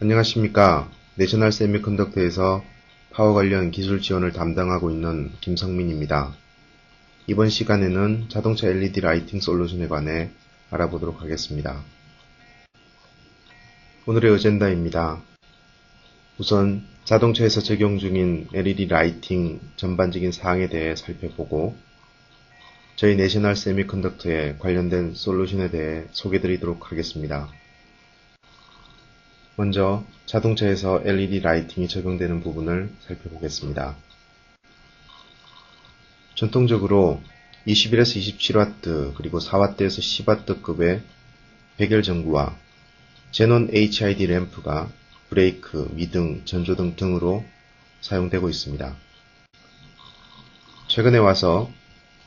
안녕하십니까. 내셔널 세미컨덕터에서 파워 관련 기술 지원을 담당하고 있는 김성민입니다. 이번 시간에는 자동차 LED 라이팅 솔루션에 관해 알아보도록 하겠습니다. 오늘의 어젠다입니다. 우선 자동차에서 적용 중인 LED 라이팅 전반적인 사항에 대해 살펴보고 저희 내셔널 세미컨덕터에 관련된 솔루션에 대해 소개드리도록 하겠습니다. 먼저 자동차에서 LED 라이팅이 적용되는 부분을 살펴보겠습니다. 전통적으로 21에서 27W 그리고 4W에서 10W급의 백열 전구와 제논 HID 램프가 브레이크, 미등, 전조등 등으로 사용되고 있습니다. 최근에 와서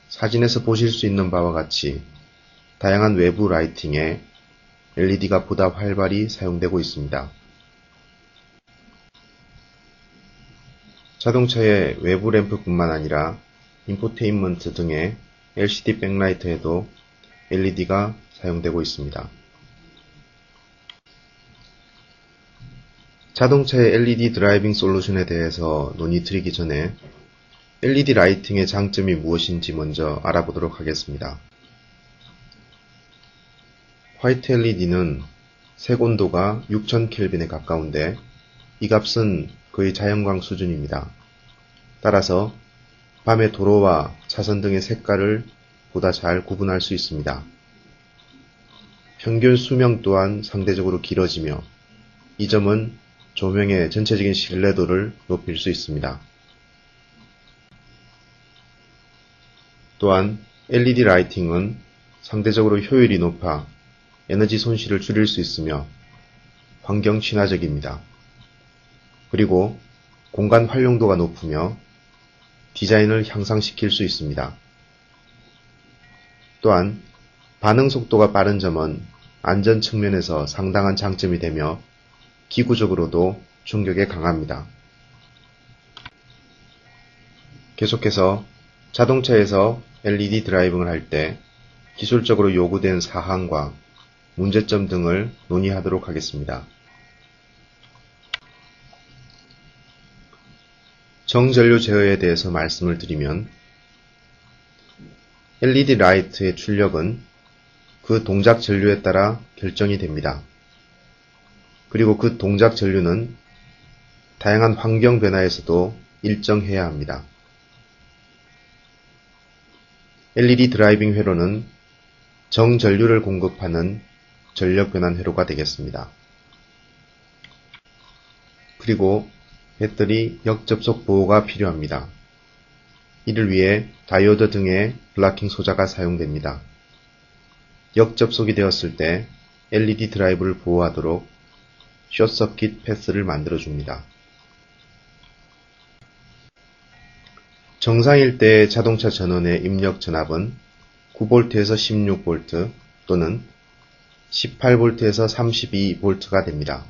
사진에서 보실 수 있는 바와 같이 다양한 외부 라이팅에 LED가 보다 활발히 사용되고 있습니다. 자동차의 외부 램프뿐만 아니라 인포테인먼트 등의 LCD 백라이트에도 LED가 사용되고 있습니다. 자동차의 LED 드라이빙 솔루션에 대해서 논의드리기 전에 LED 라이팅의 장점이 무엇인지 먼저 알아보도록 하겠습니다. 화이트 LED는 색 온도가 6000켈빈에 가까운데 이 값은 거의 자연광 수준입니다. 따라서 밤의 도로와 차선 등의 색깔을 보다 잘 구분할 수 있습니다. 평균 수명 또한 상대적으로 길어지며 이 점은 조명의 전체적인 신뢰도를 높일 수 있습니다. 또한 LED 라이팅은 상대적으로 효율이 높아 에너지 손실을 줄일 수 있으며 환경 친화적입니다. 그리고 공간 활용도가 높으며 디자인을 향상시킬 수 있습니다. 또한 반응 속도가 빠른 점은 안전 측면에서 상당한 장점이 되며 기구적으로도 충격에 강합니다. 계속해서 자동차에서 LED 드라이빙을 할 때 기술적으로 요구된 사항과 문제점 등을 논의하도록 하겠습니다. 정전류 제어에 대해서 말씀을 드리면 LED 라이트의 출력은 그 동작 전류에 따라 결정이 됩니다. 그리고 그 동작 전류는 다양한 환경 변화에서도 일정해야 합니다. LED 드라이빙 회로는 정전류를 공급하는 전력 변환 회로가 되겠습니다. 그리고 배터리 역접속 보호가 필요합니다. 이를 위해 다이오드 등의 블라킹 소자가 사용됩니다. 역접속이 되었을 때 LED 드라이브를 보호하도록 숏서킷 패스를 만들어줍니다. 정상일 때의 자동차 전원의 입력 전압은 9V에서 16V 또는 18V에서 32V가 됩니다.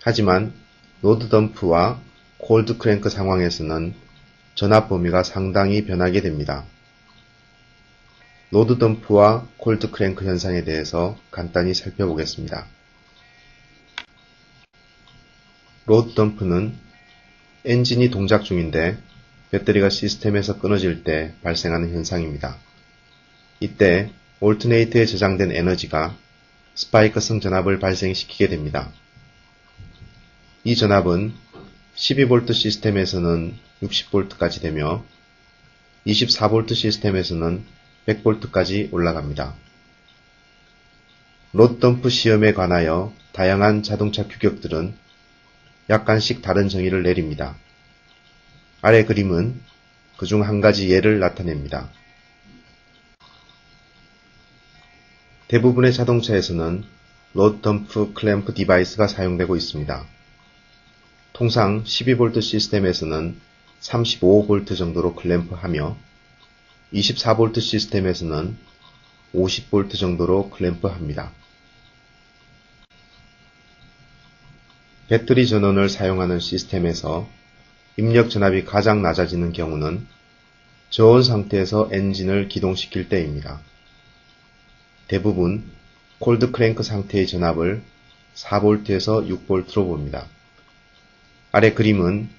하지만 로드 덤프와 콜드 크랭크 상황에서는 전압 범위가 상당히 변하게 됩니다. 로드 덤프와 콜드 크랭크 현상에 대해서 간단히 살펴보겠습니다. 로드 덤프는 엔진이 동작 중인데 배터리가 시스템에서 끊어질 때 발생하는 현상입니다. 이때 올트네이터에 저장된 에너지가 스파이크성 전압을 발생시키게 됩니다. 이 전압은 12V 시스템에서는 60V까지 되며 24V 시스템에서는 100V까지 올라갑니다. 로드 덤프 시험에 관하여 다양한 자동차 규격들은 약간씩 다른 정의를 내립니다. 아래 그림은 그중 한 가지 예를 나타냅니다. 대부분의 자동차에서는 로드 덤프 클램프 디바이스가 사용되고 있습니다. 통상 12V 시스템에서는 35V 정도로 클램프하며 24V 시스템에서는 50V 정도로 클램프합니다. 배터리 전원을 사용하는 시스템에서 입력 전압이 가장 낮아지는 경우는 저온 상태에서 엔진을 기동시킬 때입니다. 대부분 콜드 크랭크 상태의 전압을 4V에서 6V로 봅니다. 아래 그림은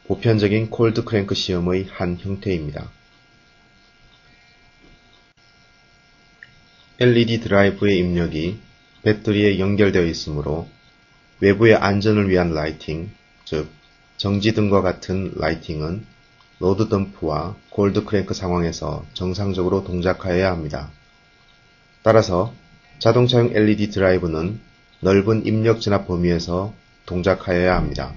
보편적인 콜드 크랭크 시험의 한 형태입니다. LED 드라이브의 입력이 배터리에 연결되어 있으므로 외부의 안전을 위한 라이팅, 즉 정지등과 같은 라이팅은 로드 덤프와 콜드 크랭크 상황에서 정상적으로 동작하여야 합니다. 따라서 자동차용 LED 드라이브는 넓은 입력 진압 범위에서 동작하여야 합니다.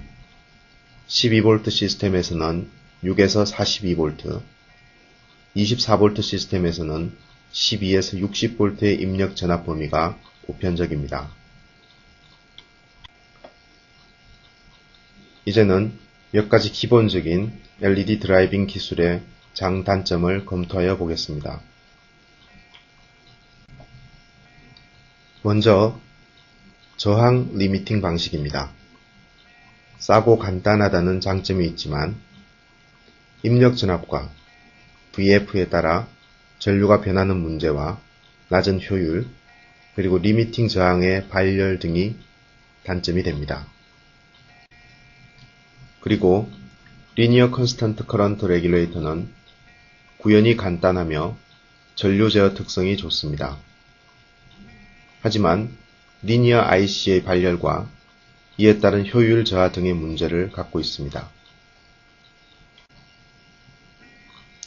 12V 시스템에서는 6에서 42V, 24V 시스템에서는 12에서 60V의 입력 전압 범위가 보편적입니다. 이제는 몇 가지 기본적인 LED 드라이빙 기술의 장단점을 검토하여 보겠습니다. 먼저 저항 리미팅 방식입니다. 싸고 간단하다는 장점이 있지만 입력 전압과 VF에 따라 전류가 변하는 문제와 낮은 효율, 그리고 리미팅 저항의 발열 등이 단점이 됩니다. 그리고 리니어 컨스턴트 커런트 레귤레이터는 구현이 간단하며 전류 제어 특성이 좋습니다. 하지만 리니어 IC의 발열과 이에 따른 효율 저하 등의 문제를 갖고 있습니다.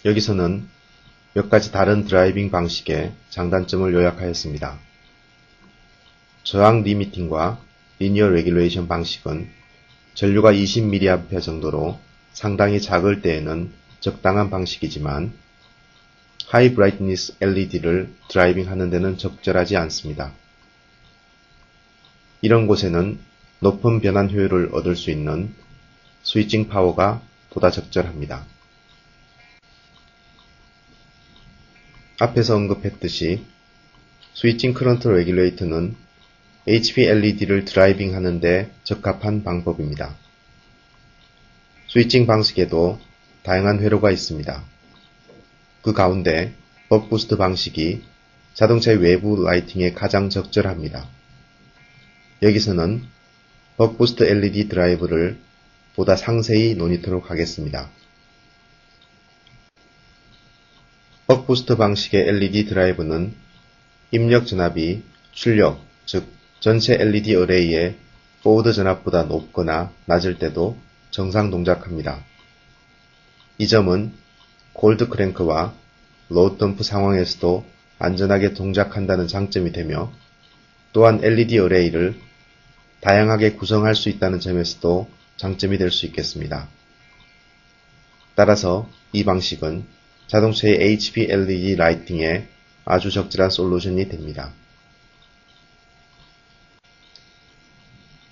여기서는 몇 가지 다른 드라이빙 방식의 장단점을 요약하였습니다. 저항 리미팅과 리니어 레귤레이션 방식은 전류가 20mA 정도로 상당히 작을 때에는 적당한 방식이지만 하이 브라이트니스 LED를 드라이빙 하는 데는 적절하지 않습니다. 이런 곳에는 높은 변환 효율을 얻을 수 있는 스위칭 파워가 보다 적절합니다. 앞에서 언급했듯이 스위칭 커런트 레귤레이터는 HV-LED를 드라이빙 하는데 적합한 방법입니다. 스위칭 방식에도 다양한 회로가 있습니다. 그 가운데 벅부스트 방식이 자동차의 외부 라이팅에 가장 적절합니다. 여기서는 벅부스트 LED 드라이브를 보다 상세히 논의토록 하겠습니다. 벅부스트 방식의 LED 드라이브는 입력 전압이 출력, 즉 전체 LED 어레이의 포워드 전압보다 높거나 낮을 때도 정상 동작합니다. 이 점은 콜드 크랭크와 로드 덤프 상황에서도 안전하게 동작한다는 장점이 되며 또한 LED 어레이를 다양하게 구성할 수 있다는 점에서도 장점이 될 수 있겠습니다. 따라서 이 방식은 자동차의 HV-LED 라이팅에 아주 적절한 솔루션이 됩니다.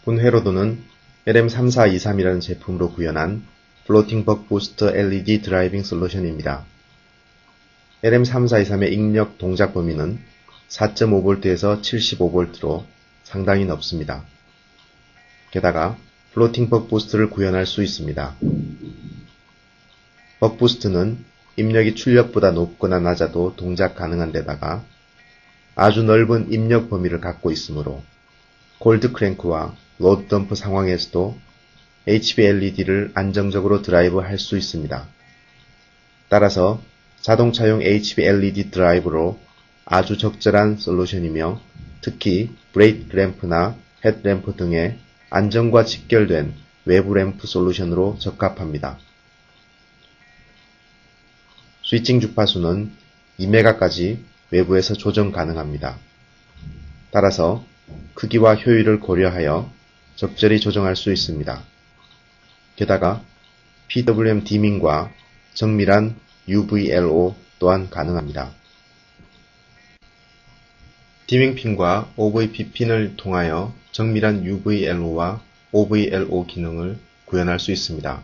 본 회로도는 LM3423이라는 제품으로 구현한 플로팅 벅부스트 LED 드라이빙 솔루션입니다. LM3423의 입력 동작 범위는 4.5V에서 75V로 상당히 넓습니다. 게다가 플로팅 벅부스트를 구현할 수 있습니다. 벅부스트는 입력이 출력보다 높거나 낮아도 동작 가능한 데다가 아주 넓은 입력 범위를 갖고 있으므로 콜드 크랭크와 로드 덤프 상황에서도 HV-LED를 안정적으로 드라이브 할 수 있습니다. 따라서 자동차용 HV-LED 드라이브로 아주 적절한 솔루션이며 특히 브레이크 램프나 헤드램프 등의 안전과 직결된 외부 램프 솔루션으로 적합합니다. 스위칭 주파수는 2메가까지 외부에서 조정 가능합니다. 따라서 크기와 효율을 고려하여 적절히 조정할 수 있습니다. 게다가 PWM 디밍과 정밀한 UVLO 또한 가능합니다. 디밍핀과 OVP 핀을 통하여 정밀한 UVLO와 OVLO 기능을 구현할 수 있습니다.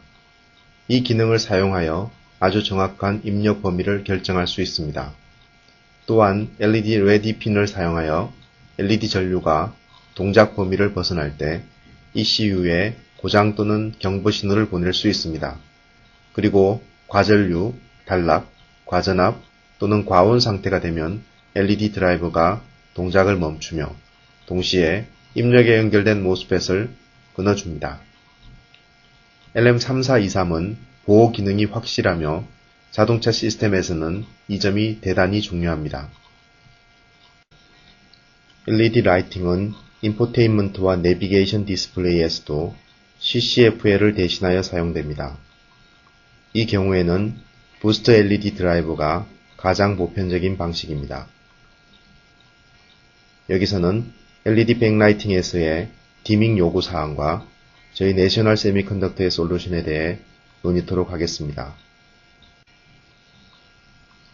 이 기능을 사용하여 아주 정확한 입력 범위를 결정할 수 있습니다. 또한 LED 레디 핀을 사용하여 LED 전류가 동작 범위를 벗어날 때 ECU에 고장 또는 경보 신호를 보낼 수 있습니다. 그리고 과전류, 단락, 과전압 또는 과온 상태가 되면 LED 드라이브가 동작을 멈추며 동시에 입력에 연결된 모스펫을 끊어줍니다. LM3423은 보호 기능이 확실하며 자동차 시스템에서는 이 점이 대단히 중요합니다. LED 라이팅은 인포테인먼트와 내비게이션 디스플레이에서도 CCFL을 대신하여 사용됩니다. 이 경우에는 부스트 LED 드라이브가 가장 보편적인 방식입니다. 여기서는 LED 백라이팅에서의 디밍 요구사항과 저희 내셔널 세미컨덕터의 솔루션에 대해 논의토록 하겠습니다.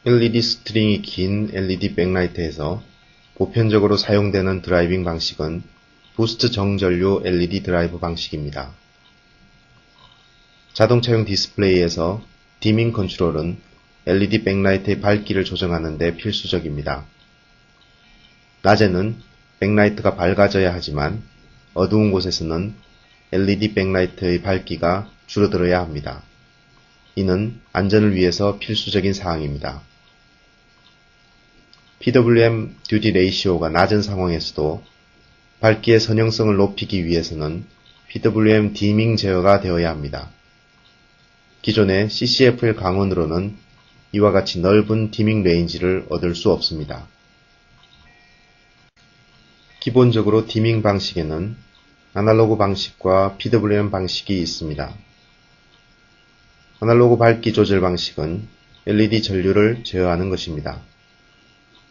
LED 스트링이 긴 LED 백라이트에서 보편적으로 사용되는 드라이빙 방식은 부스트 정전류 LED 드라이브 방식입니다. 자동차용 디스플레이에서 디밍 컨트롤은 LED 백라이트의 밝기를 조정하는 데 필수적입니다. 낮에는 백라이트가 밝아져야 하지만 어두운 곳에서는 LED 백라이트의 밝기가 줄어들어야 합니다. 이는 안전을 위해서 필수적인 사항입니다. PWM 듀티 레이시오가 낮은 상황에서도 밝기의 선형성을 높이기 위해서는 PWM 디밍 제어가 되어야 합니다. 기존의 CCFL 강원으로는 이와 같이 넓은 디밍 레인지를 얻을 수 없습니다. 기본적으로 디밍 방식에는 아날로그 방식과 PWM 방식이 있습니다. 아날로그 밝기 조절 방식은 LED 전류를 제어하는 것입니다.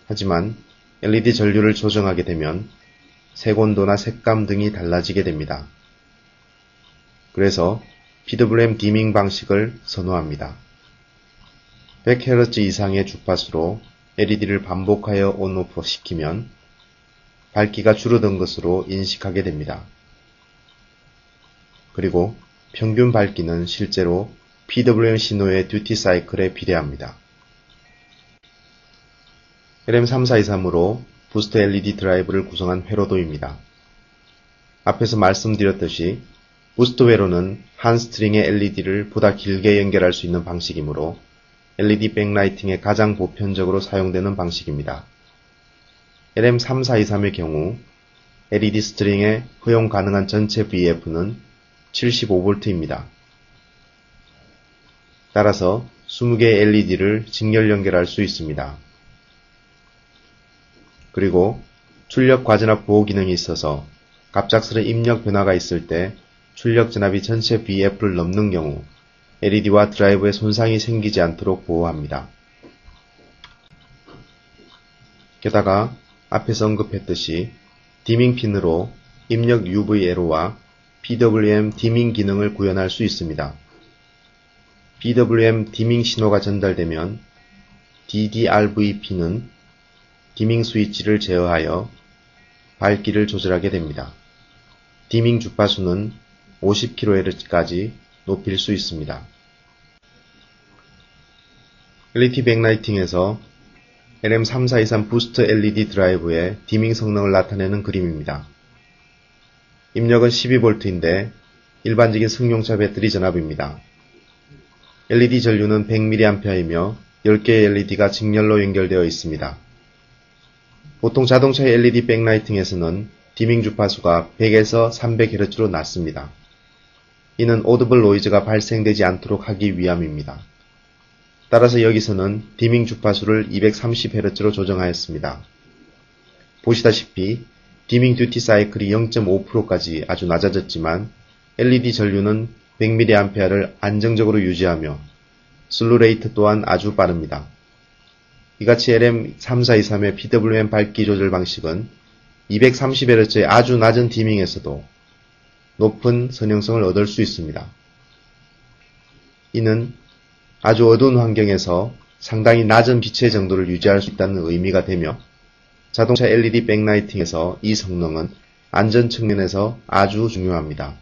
하지만 LED 전류를 조정하게 되면 색온도나 색감 등이 달라지게 됩니다. 그래서 PWM 디밍 방식을 선호합니다. 100Hz 이상의 주파수로 LED를 반복하여 온오프 시키면 밝기가 줄어든 것으로 인식하게 됩니다. 그리고 평균 밝기는 실제로 PWM 신호의 듀티 사이클에 비례합니다. LM3423으로 부스트 LED 드라이브를 구성한 회로도입니다. 앞에서 말씀드렸듯이 부스트 회로는 한 스트링의 LED를 보다 길게 연결할 수 있는 방식이므로 LED 백라이팅에 가장 보편적으로 사용되는 방식입니다. LM3423의 경우 LED 스트링의 허용 가능한 전체 VF는 75V입니다. 따라서 20개의 LED를 직렬 연결할 수 있습니다. 그리고 출력 과전압 보호 기능이 있어서 갑작스런 입력 변화가 있을 때 출력 전압이 전체 VF를 넘는 경우 LED와 드라이브에 손상이 생기지 않도록 보호합니다. 게다가 앞에서 언급했듯이 디밍 핀으로 입력 UV-LO와 PWM 디밍 기능을 구현할 수 있습니다. PWM 디밍 신호가 전달되면 DDRVP는 디밍 스위치를 제어하여 밝기를 조절하게 됩니다. 디밍 주파수는 50kHz까지 높일 수 있습니다. LED 백라이팅에서 LM3423 부스트 LED 드라이브의 디밍 성능을 나타내는 그림입니다. 입력은 12V인데 일반적인 승용차 배터리 전압입니다. LED 전류는 100mAh이며 10개의 LED가 직렬로 연결되어 있습니다. 보통 자동차의 LED 백라이팅에서는 디밍 주파수가 100에서 300Hz로 낮습니다. 이는 오더블 노이즈가 발생되지 않도록 하기 위함입니다. 따라서 여기서는 디밍 주파수를 230Hz로 조정하였습니다. 보시다시피 디밍 듀티 사이클이 0.5%까지 아주 낮아졌지만 LED 전류는 100mAh를 안정적으로 유지하며 슬루 레이트 또한 아주 빠릅니다. 이같이 LM3423의 PWM 밝기 조절 방식은 230Hz의 아주 낮은 디밍에서도 높은 선형성을 얻을 수 있습니다. 이는 아주 어두운 환경에서 상당히 낮은 빛의 정도를 유지할 수 있다는 의미가 되며 자동차 LED 백라이팅에서 이 성능은 안전 측면에서 아주 중요합니다.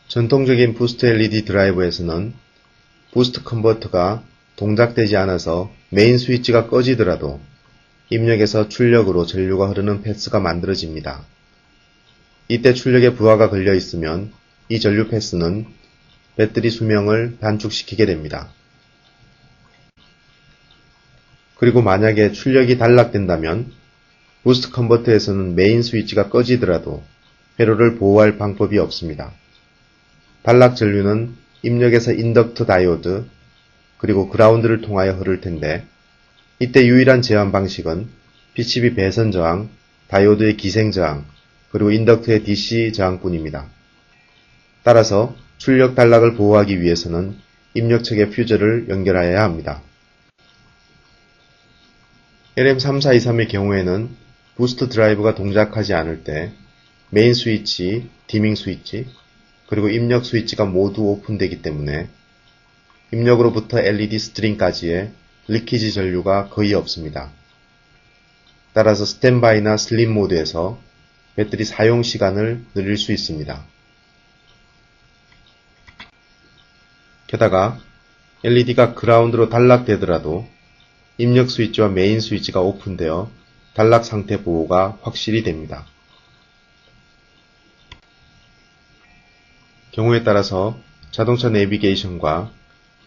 전통적인 부스트 LED 드라이브에서는 부스트 컨버터가 동작되지 않아서 메인 스위치가 꺼지더라도 입력에서 출력으로 전류가 흐르는 패스가 만들어집니다. 이때 출력에 부하가 걸려 있으면 이 전류 패스는 배터리 수명을 단축시키게 됩니다. 그리고 만약에 출력이 단락된다면 부스트 컨버터에서는 메인 스위치가 꺼지더라도 회로를 보호할 방법이 없습니다. 단락 전류는 입력에서 인덕터 다이오드 그리고 그라운드를 통하여 흐를 텐데 이때 유일한 제한 방식은 PCB 배선 저항, 다이오드의 기생 저항, 그리고 인덕터의 DC 저항뿐입니다. 따라서 출력 단락을 보호하기 위해서는 입력책에 퓨저를 연결하여야 합니다. LM3423의 경우에는 부스트 드라이브가 동작하지 않을 때 메인 스위치, 디밍 스위치, 그리고 입력 스위치가 모두 오픈되기 때문에 입력으로부터 LED 스트링까지의 리키지 전류가 거의 없습니다. 따라서 스탠바이나 슬립 모드에서 배터리 사용 시간을 늘릴 수 있습니다. 게다가 LED가 그라운드로 단락되더라도 입력 스위치와 메인 스위치가 오픈되어 단락 상태 보호가 확실히 됩니다. 경우에 따라서 자동차 내비게이션과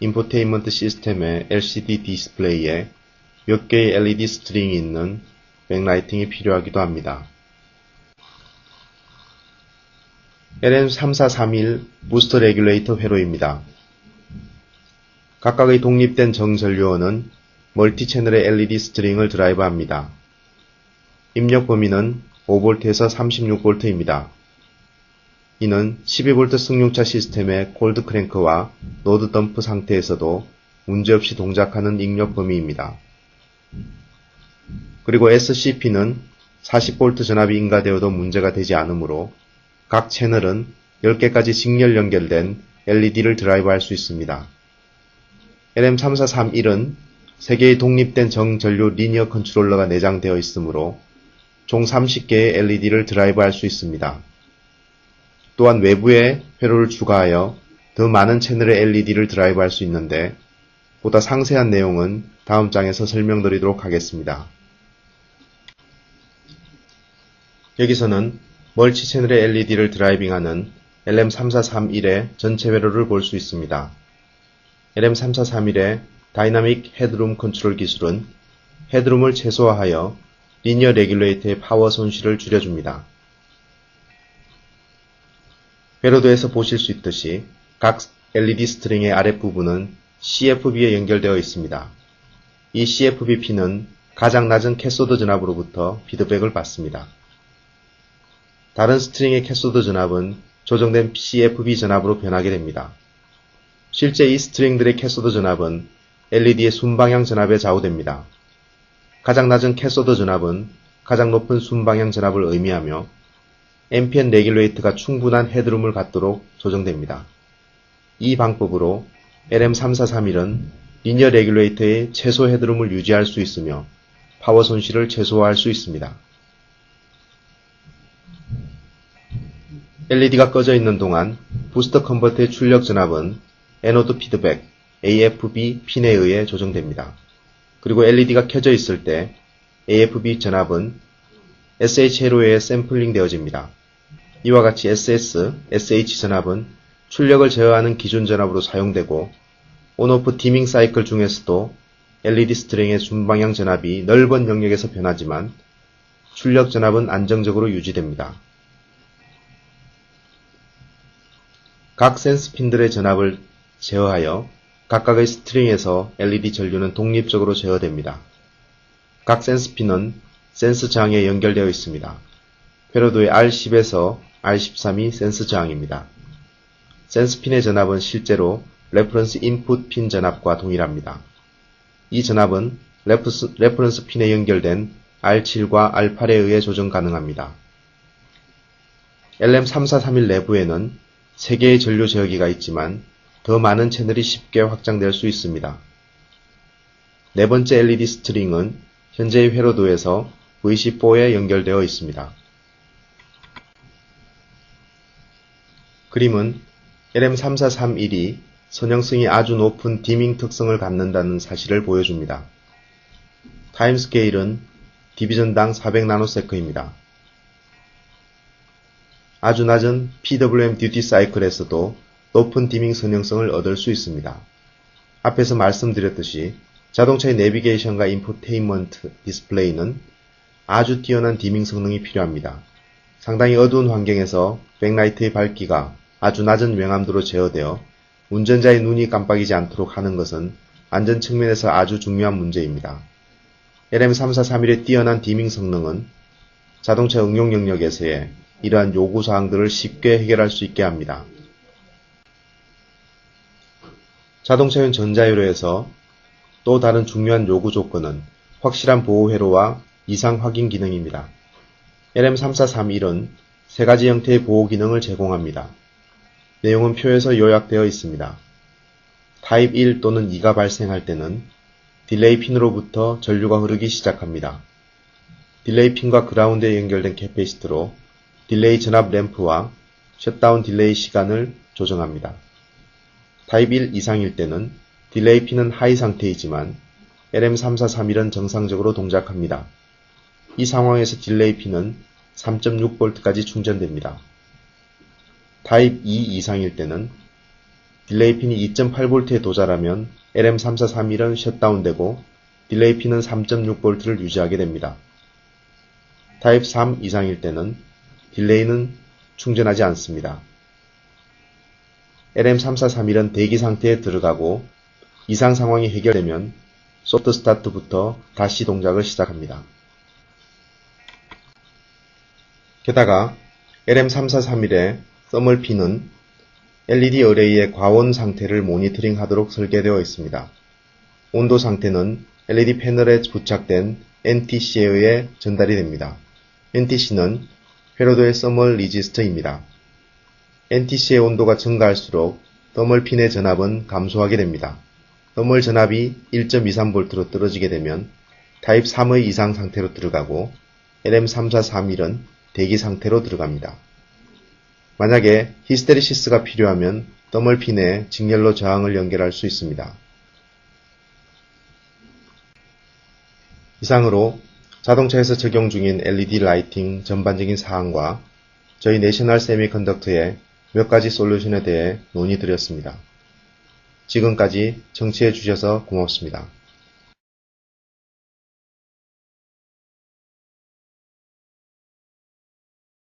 인포테인먼트 시스템의 LCD 디스플레이에 몇 개의 LED 스트링이 있는 백라이팅이 필요하기도 합니다. LM3431 부스터 레귤레이터 회로입니다. 각각의 독립된 정전류원은 멀티 채널의 LED 스트링을 드라이브합니다. 입력 범위는 5V에서 36V입니다. 이는 12V 승용차 시스템의 콜드 크랭크와 노드 덤프 상태에서도 문제없이 동작하는 입력 범위입니다. 그리고 SCP는 40V 전압이 인가되어도 문제가 되지 않으므로 각 채널은 10개까지 직렬 연결된 LED를 드라이브할 수 있습니다. LM3431은 3개의 독립된 정전류 리니어 컨트롤러가 내장되어 있으므로 총 30개의 LED를 드라이브할 수 있습니다. 또한 외부에 회로를 추가하여 더 많은 채널의 LED를 드라이브할 수 있는데 보다 상세한 내용은 다음 장에서 설명드리도록 하겠습니다. 여기서는 멀티 채널의 LED를 드라이빙하는 LM3431의 전체 회로를 볼 수 있습니다. LM3431의 다이나믹 헤드룸 컨트롤 기술은 헤드룸을 최소화하여 리니어 레귤레이터의 파워 손실을 줄여줍니다. 회로도에서 보실 수 있듯이 각 LED 스트링의 아랫부분은 CFB에 연결되어 있습니다. 이 CFB 핀은 가장 낮은 캐소드 전압으로부터 피드백을 받습니다. 다른 스트링의 캐소드 전압은 조정된 CFB 전압으로 변하게 됩니다. 실제 이 스트링들의 캐소드 전압은 LED의 순방향 전압에 좌우됩니다. 가장 낮은 캐소드 전압은 가장 높은 순방향 전압을 의미하며 NPN 레귤레이터가 충분한 헤드룸을 갖도록 조정됩니다. 이 방법으로 LM3431은 리니어 레귤레이터의 최소 헤드룸을 유지할 수 있으며 파워 손실을 최소화할 수 있습니다. LED가 꺼져 있는 동안 부스터 컨버터의 출력 전압은 애노드 피드백 AFB 핀에 의해 조정됩니다. 그리고 LED가 켜져 있을 때 AFB 전압은 SHL로 의해 샘플링 되어집니다. 이와 같이 SS, SH 전압은 출력을 제어하는 기준 전압으로 사용되고 온오프 디밍 사이클 중에서도 LED 스트링의 순방향 전압이 넓은 영역에서 변하지만 출력 전압은 안정적으로 유지됩니다. 각 센스 핀들의 전압을 제어하여 각각의 스트링에서 LED 전류는 독립적으로 제어됩니다. 각 센스 핀은 센스 저항에 연결되어 있습니다. 회로도의 R10에서 R13이 센스 저항입니다. 센스 핀의 전압은 실제로 레퍼런스 인풋 핀 전압과 동일합니다. 이 전압은 레퍼런스 핀에 연결된 R7과 R8에 의해 조정 가능합니다. LM3431 내부에는 3개의 전류 제어기가 있지만 더 많은 채널이 쉽게 확장될 수 있습니다. 네 번째 LED 스트링은 현재의 회로도에서 VC4에 연결되어 있습니다. 그림은 LM3431이 선형성이 아주 높은 디밍 특성을 갖는다는 사실을 보여줍니다. 타임스케일은 디비전당 400나노세크입니다. 아주 낮은 PWM 듀티 사이클에서도 높은 디밍 선형성을 얻을 수 있습니다. 앞에서 말씀드렸듯이 자동차의 내비게이션과 인포테인먼트 디스플레이는 아주 뛰어난 디밍 성능이 필요합니다. 상당히 어두운 환경에서 백라이트의 밝기가 아주 낮은 명암도로 제어되어 운전자의 눈이 깜빡이지 않도록 하는 것은 안전 측면에서 아주 중요한 문제입니다. LM3431의 뛰어난 디밍 성능은 자동차 응용 영역에서의 이러한 요구사항들을 쉽게 해결할 수 있게 합니다. 자동차용 전자유로에서 또 다른 중요한 요구 조건은 확실한 보호 회로와 이상 확인 기능입니다. LM3431은 세 가지 형태의 보호 기능을 제공합니다. 내용은 표에서 요약되어 있습니다. 타입 1 또는 2가 발생할 때는 딜레이 핀으로부터 전류가 흐르기 시작합니다. 딜레이 핀과 그라운드에 연결된 캐패시터로 딜레이 전압 램프와 셧다운 딜레이 시간을 조정합니다. 타입 1 이상일 때는 딜레이 핀은 하이 상태이지만 LM3431은 정상적으로 동작합니다. 이 상황에서 딜레이 핀은 3.6V까지 충전됩니다. 타입 2 이상일 때는 딜레이 핀이 2.8V에 도달하면 LM3431은 셧다운되고 딜레이 핀은 3.6V를 유지하게 됩니다. 타입 3 이상일 때는 딜레이는 충전하지 않습니다. LM3431은 대기 상태에 들어가고 이상 상황이 해결되면 소프트 스타트부터 다시 동작을 시작합니다. 게다가 LM3431의 서멀 핀은 LED 어레이의 과온 상태를 모니터링하도록 설계되어 있습니다. 온도 상태는 LED 패널에 부착된 NTC에 의해 전달이 됩니다. NTC는 회로도의 서멀 리지스터입니다. NTC의 온도가 증가할수록 서멀 핀의 전압은 감소하게 됩니다. 서멀 전압이 1.23V로 떨어지게 되면 타입 3의 이상 상태로 들어가고 LM3431은 대기 상태로 들어갑니다. 만약에 히스테리시스가 필요하면 서멀 핀에 직렬로 저항을 연결할 수 있습니다. 이상으로 자동차에서 적용 중인 LED 라이팅 전반적인 사항과 저희 내셔널 세미컨덕터의 몇 가지 솔루션에 대해 논의드렸습니다. 지금까지 청취해 주셔서 고맙습니다.